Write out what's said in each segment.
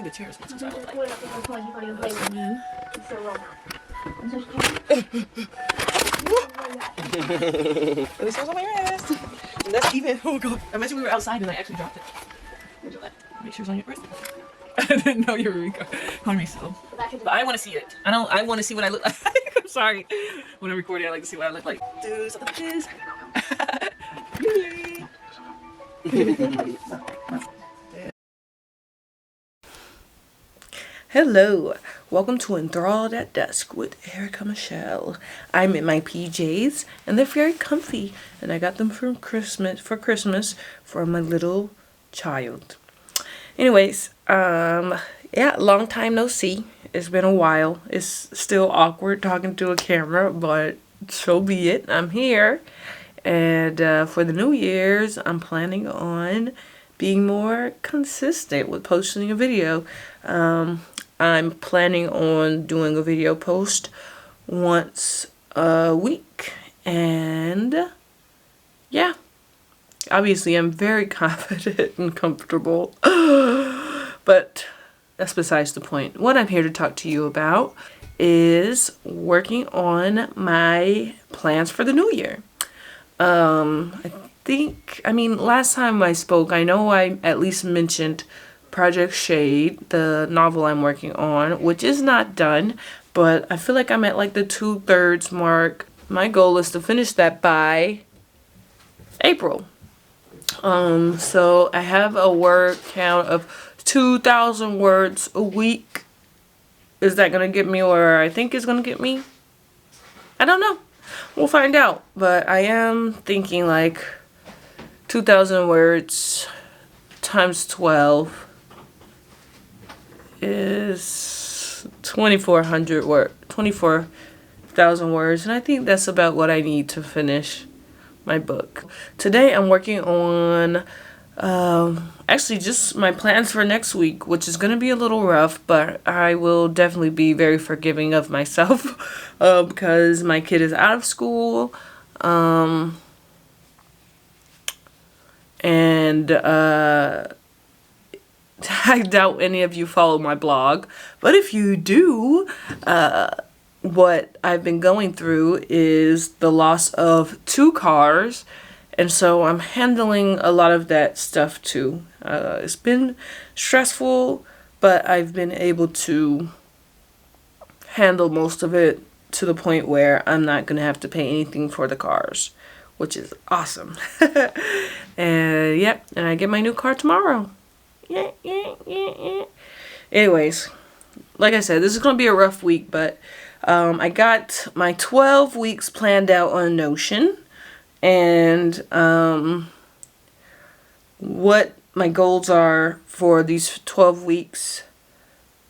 the chairs. That's what I like. It was on my wrist. And that's even. Oh god! I mentioned we were outside and I actually dropped it. Make sure it's on your wrist. I didn't know you were calling me so. But I want to see it. I want to see what I look like. I'm sorry. When I'm recording, I like to see what I look like. Do something like this. Hello, welcome to Enthralled at Dusk with Erica Michelle. I'm in my PJs and they're very comfy, and I got them for Christmas for my little child. Anyways, yeah, long time no see. It's been a while. It's still awkward talking to a camera, but so be it. I'm here, and for the New Year's, I'm planning on being more consistent with posting a video. I'm planning on doing a video post once a week, and yeah, obviously I'm very confident and comfortable, but that's besides the point. What I'm here to talk to you about is working on my plans for the new year. I mean, last time I spoke, I know I at least mentioned Project Shade, the novel I'm working on, which is not done, but I feel like I'm at like the 2/3 mark. My goal is to finish that by April. So I have a word count of 2,000 words a week. Is that gonna get me where I think it's gonna get me? I don't know. We'll find out. But I am thinking like 2,000 words times 12 is 24,000 words, and I think that's about what I need to finish my book. Today I'm working on actually just my plans for next week, which is going to be a little rough, but I will definitely be very forgiving of myself because my kid is out of school, and I doubt any of you follow my blog, but if you do, what I've been going through is the loss of 2 cars, and so I'm handling a lot of that stuff too. It's been stressful, but I've been able to handle most of it to the point where I'm not going to have to pay anything for the cars, which is awesome. And yeah, and I get my new car tomorrow. Yeah. Anyways, like I said, this is going to be a rough week, but I got my 12 weeks planned out on Notion, and what my goals are for these 12 weeks.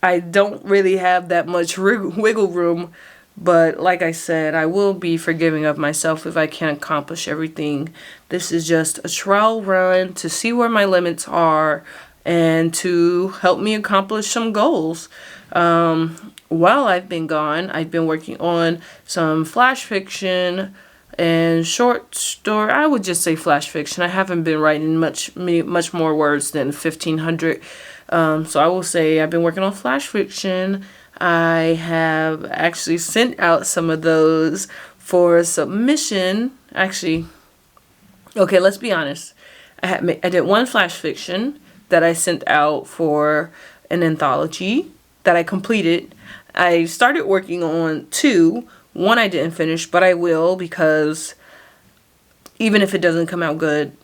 I don't really have that much wiggle room, but like I said, I will be forgiving of myself if I can't accomplish everything. This is just a trial run to see where my limits are and to help me accomplish some goals. While I've been gone, I've been working on some flash fiction and short story. I would just say flash fiction. I haven't been writing much more words than 1,500. So I will say I've been working on flash fiction. I have actually sent out some of those for submission. Actually, okay, let's be honest. I did one flash fiction that I sent out for an anthology that I completed. I started working on 2. One I didn't finish, but I will, because even if it doesn't come out good,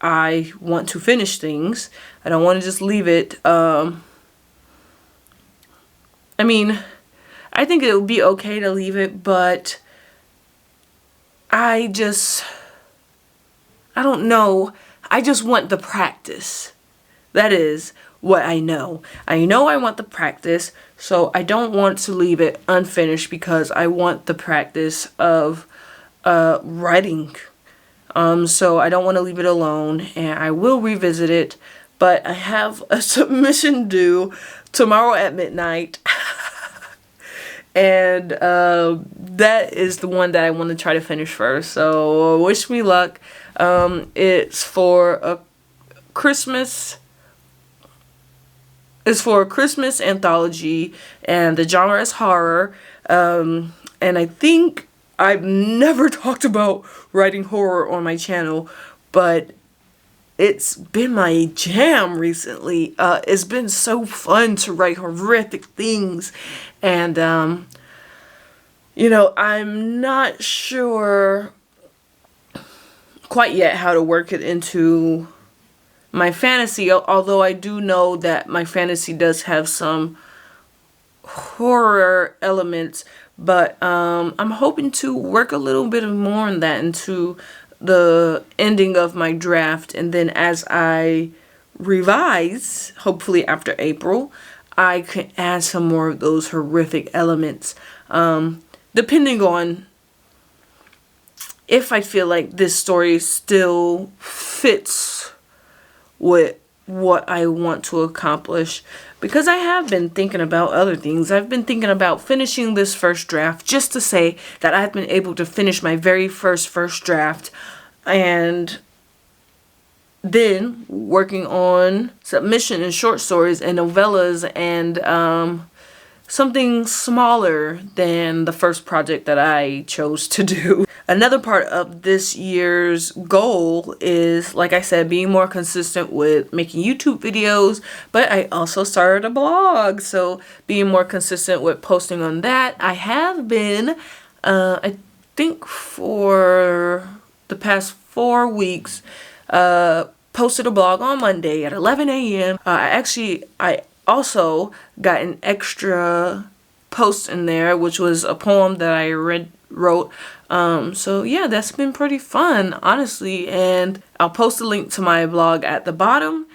I want to finish things. I don't want to just leave it. I mean, I think it would be okay to leave it, but I don't know. I just want the practice. That is what I know. I know I want the practice, so I don't want to leave it unfinished because I want the practice of writing. So I don't want to leave it alone, and I will revisit it, but I have a submission due tomorrow at midnight. And that is the one that I want to try to finish first. So wish me luck. It's for a Christmas is for a Christmas anthology, and the genre is horror. And I think I've never talked about writing horror on my channel, but it's been my jam recently. It's been so fun to write horrific things, and you know, I'm not sure quite yet how to work it into my fantasy, although I do know that my fantasy does have some horror elements, but I'm hoping to work a little bit more on that into the ending of my draft, and then as I revise, hopefully after April, I can add some more of those horrific elements, depending on if I feel like this story still fits with what I want to accomplish. Because I have been thinking about other things. I've been thinking about finishing this first draft, just to say that I've been able to finish my very first draft, and then working on submission and short stories and novellas, and something smaller than the first project that I chose to do. Another part of this year's goal is, like I said, being more consistent with making YouTube videos, but I also started a blog, so being more consistent with posting on that. I have been, I think for the past 4 weeks, posted a blog on Monday at 11 a.m. I also got an extra post in there, which was a poem that I wrote. So yeah, that's been pretty fun, honestly. And I'll post a link to my blog at the bottom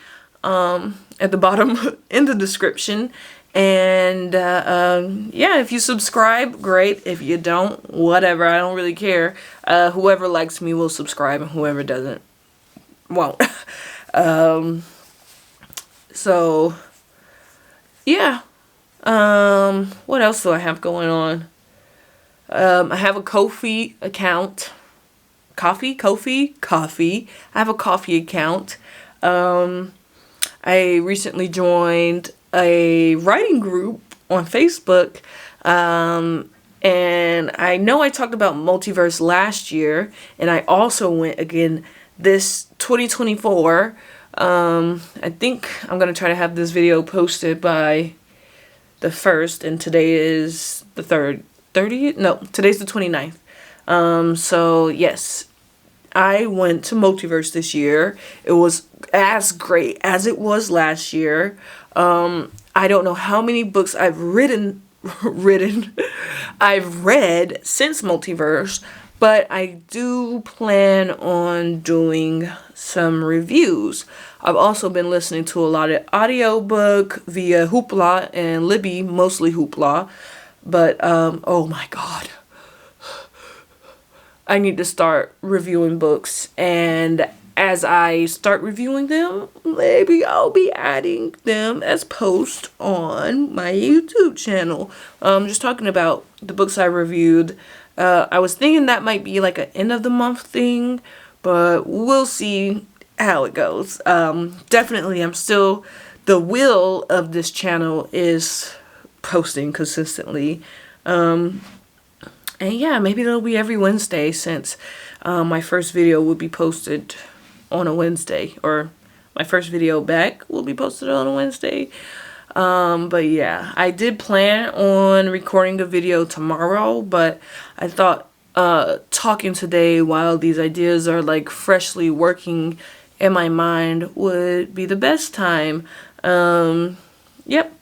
in the description. And yeah, if you subscribe, great. If you don't, whatever. I don't really care. Whoever likes me will subscribe, and whoever doesn't won't. So yeah. What else do I have going on? I have a Ko-fi account. Coffee. I have a Ko-fi account. I recently joined a writing group on Facebook. And I know I talked about multiverse last year, and I also went again this 2024. I think I'm going to try to have this video posted by the 1st, and today is the 30th? No, today's the 29th. So yes, I went to Multiverse this year. It was as great as it was last year. I don't know how many books I've I've read since Multiverse, but I do plan on doing some reviews. I've also been listening to a lot of audiobook via Hoopla and Libby, mostly Hoopla. But, oh my god. I need to start reviewing books, and as I start reviewing them, maybe I'll be adding them as posts on my YouTube channel. Just talking about the books I reviewed. I was thinking that might be like an end of the month thing, but we'll see how it goes. Definitely, the will of this channel is posting consistently. And yeah, maybe it'll be every Wednesday, since my first video will be posted on a Wednesday, or my first video back will be posted on a Wednesday. But yeah, I did plan on recording a video tomorrow, but I thought talking today while these ideas are like freshly working in my mind would be the best time. Yep.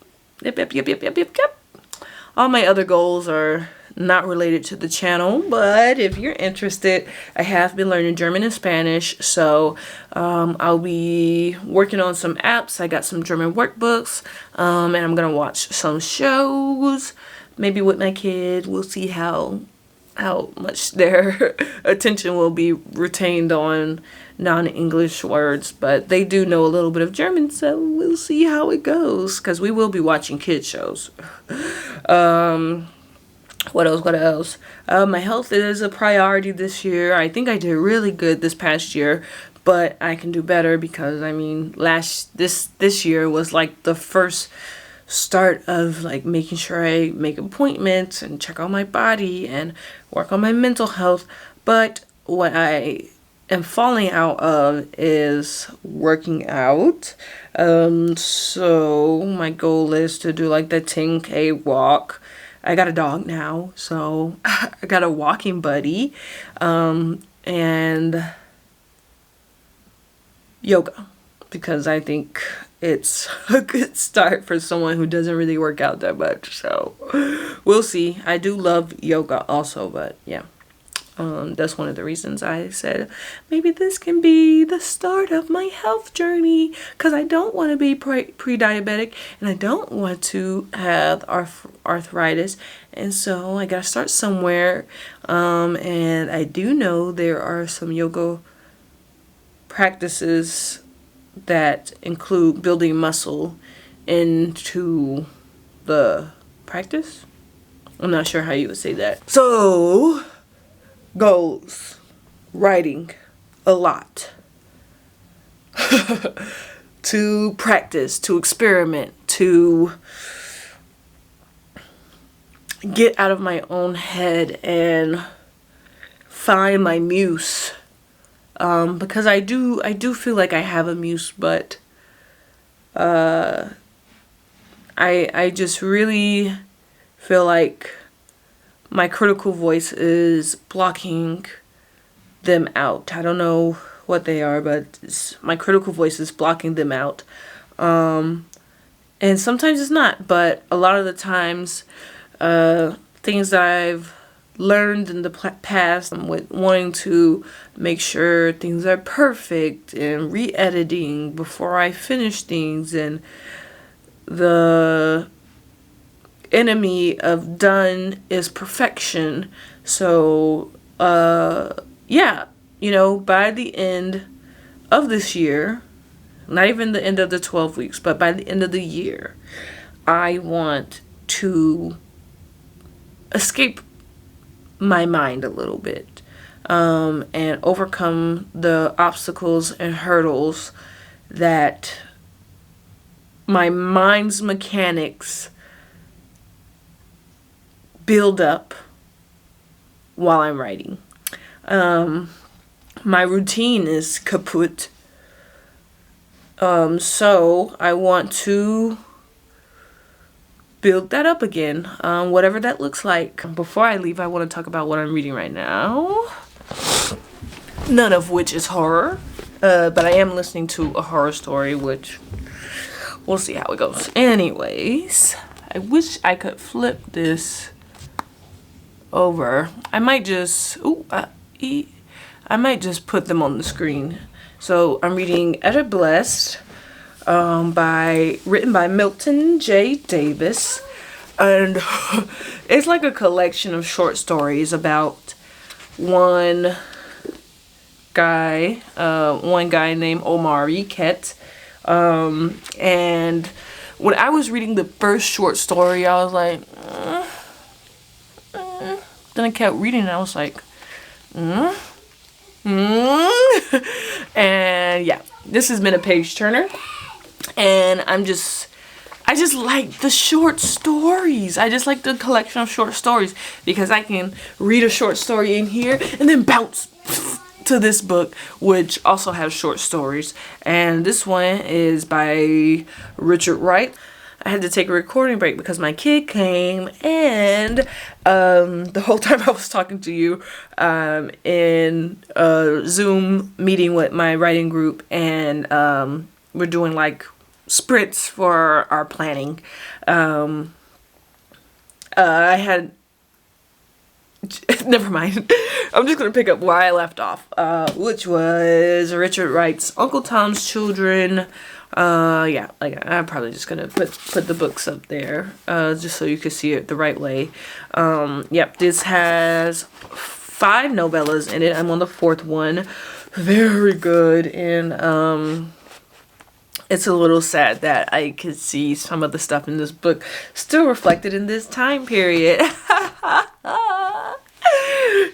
All my other goals are not related to the channel, but if you're interested, I have been learning German and Spanish, so I'll be working on some apps. I got some German workbooks, and I'm gonna watch some shows, maybe with my kid. We'll see how much their attention will be retained on non-English words, but they do know a little bit of German, so we'll see how it goes, because we will be watching kid shows. What else? My health is a priority this year. I think I did really good this past year, but I can do better because I mean this year was like the first start of like making sure I make appointments and check on my body and work on my mental health. But what I am falling out of is working out. So my goal is to do like the 10K walk. I got a dog now, so I got a walking buddy. And yoga, because I think it's a good start for someone who doesn't really work out that much. So we'll see. I do love yoga also, but yeah. That's one of the reasons I said maybe this can be the start of my health journey, because I don't want to be pre-diabetic and I don't want to have arthritis, and so I gotta start somewhere. And I do know there are some yoga practices that include building muscle into the practice. I'm not sure how you would say that. So goals: writing a lot, to practice, to experiment, to get out of my own head and find my muse. Because I do feel like I have a muse, but I just really feel like my critical voice is blocking them out. I don't know what they are, but my critical voice is blocking them out. And sometimes it's not, but a lot of the times, things that I've learned in the past, with wanting to make sure things are perfect and re-editing before I finish things, and the enemy of done is perfection. So yeah, by the end of this year, not even the end of the 12 weeks, but by the end of the year, I want to escape my mind a little bit, and overcome the obstacles and hurdles that my mind's mechanics build up while I'm writing. My routine is kaput. So I want to build that up again, whatever that looks like. Before I leave, I want to talk about what I'm reading right now. None of which is horror, but I am listening to a horror story, which we'll see how it goes. Anyways, I wish I could flip this over. I might just put them on the screen. So I'm reading Etta Blessed, written by Milton J. Davis, and it's like a collection of short stories about one guy named Omari Ket. And when I was reading the first short story, I was like, then I kept reading and I was like, and yeah, this has been a page turner, and I just like the short stories. I just like the collection of short stories because I can read a short story in here and then bounce to this book, which also has short stories. And this one is by Richard Wright. I had to take a recording break because my kid came, and the whole time I was talking to you in a Zoom meeting with my writing group, and we're doing like sprints for our planning. I had never mind. I'm just gonna pick up where I left off, which was Richard Wright's Uncle Tom's Children. Yeah, like I'm probably just gonna put the books up there, just so you can see it the right way. Yep, this has 5 novellas in it. I'm on the 4th one. Very good, and it's a little sad that I could see some of the stuff in this book still reflected in this time period.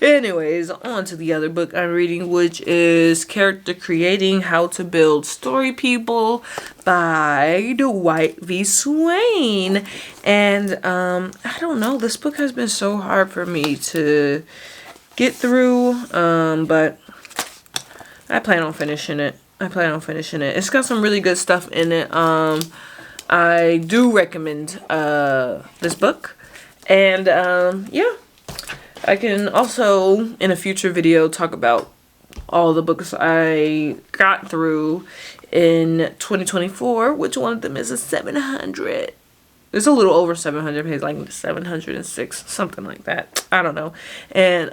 Anyways, on to the other book I'm reading, which is Character Creating: How to Build Story People by Dwight V. Swain. And I don't know, this book has been so hard for me to get through, but I plan on finishing it. It's got some really good stuff in it. I do recommend this book. And yeah, I can also in a future video talk about all the books I got through in 2024, which one of them is a 700. It's a little over 700 pages, like 706, something like that. I don't know. And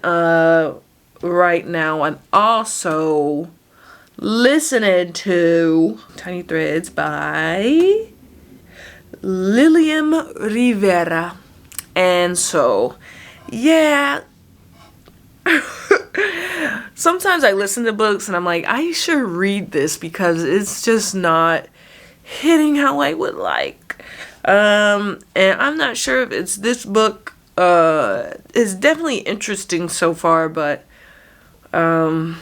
right now I'm also listening to Tiny Threads by Lilian Rivera. And so, yeah, sometimes I listen to books and I'm like, I should read this because it's just not hitting how I would like. And I'm not sure if it's this book. It's definitely interesting so far, but I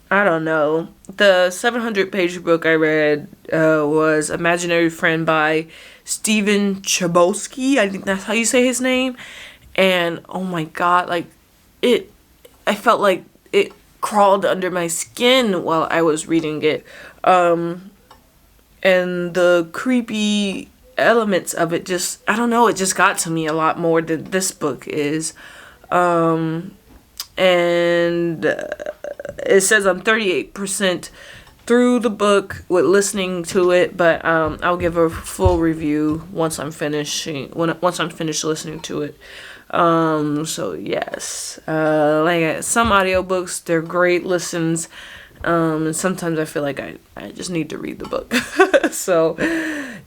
don't know. The 700-page book I read was Imaginary Friend by Stephen Chbosky. I think that's how you say his name. And oh my god, like I felt like it crawled under my skin while I was reading it. And the creepy elements of it just, I don't know, it just got to me a lot more than this book is. And it says I'm 38% through the book with listening to it, but I'll give a full review once I'm finished listening to it. So yes, like some audiobooks, they're great listens, and sometimes I feel like I just need to read the book. So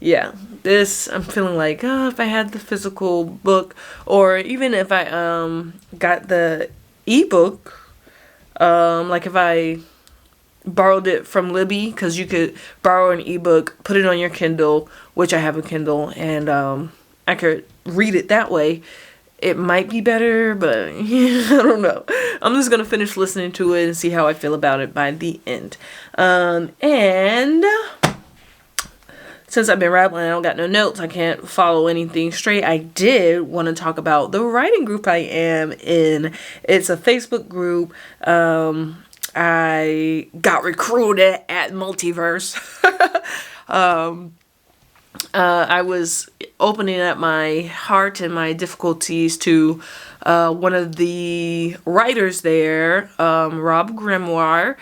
yeah, this I'm feeling like if I had the physical book, or even if I got the ebook, like if I borrowed it from Libby, because you could borrow an ebook, put it on your Kindle, which I have a Kindle, and I could read it that way. It might be better, but I don't know. I'm just gonna finish listening to it and see how I feel about it by the end. And since I've been rambling, I don't got no notes, I can't follow anything straight. I did want to talk about the writing group I am in. It's a Facebook group. I got recruited at Multiverse. I was opening up my heart and my difficulties to one of the writers there, Rob Grimoire,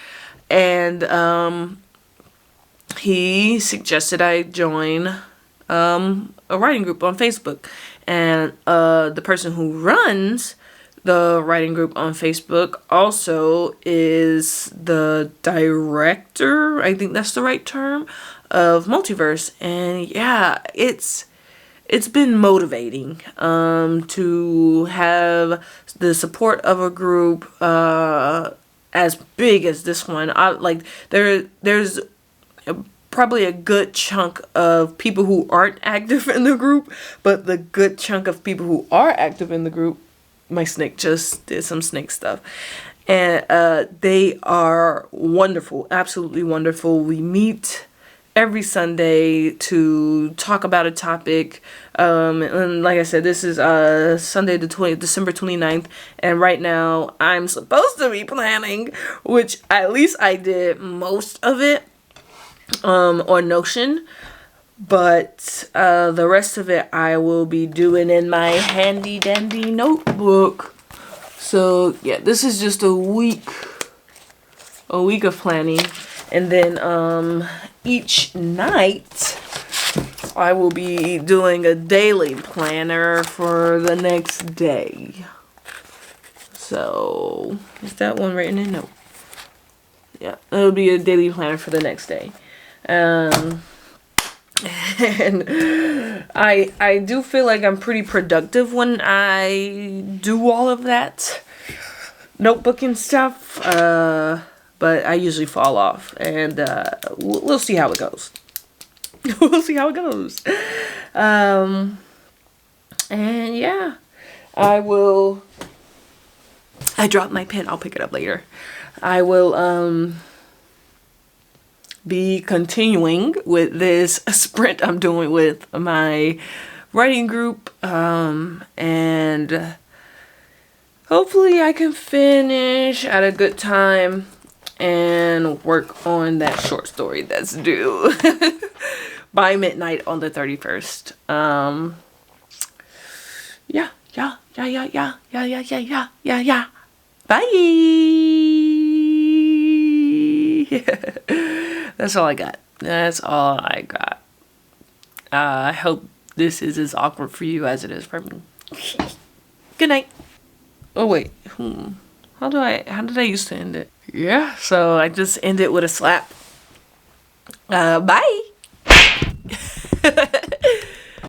and he suggested I join a writing group on Facebook. And the person who runs the writing group on Facebook also is the director, I think that's the right term, of Multiverse. And yeah, it's been motivating to have the support of a group as big as this one. There's probably a good chunk of people who aren't active in the group, but the good chunk of people who are active in the group, my snake just did some snake stuff, and they are wonderful, absolutely wonderful. We meet every Sunday to talk about a topic, and like I said, this is Sunday December 29th, and right now I'm supposed to be planning, which at least I did most of it on Notion, but the rest of it I will be doing in my handy dandy notebook. So yeah, this is just a week of planning, and then each night I will be doing a daily planner for the next day. So is that one written in? No. Yeah, it'll be a daily planner for the next day. And I do feel like I'm pretty productive when I do all of that notebooking stuff, but I usually fall off, and we'll see how it goes. We'll see how it goes. And yeah, I I dropped my pen. I'll pick it up later. I will be continuing with this sprint I'm doing with my writing group, and hopefully I can finish at a good time and work on that short story that's due by midnight on the 31st. Yeah. Bye. That's all I got. I hope this is as awkward for you as it is for me. Good night. Oh wait. How did I used to end it? Yeah, so I just end it with a slap. Bye.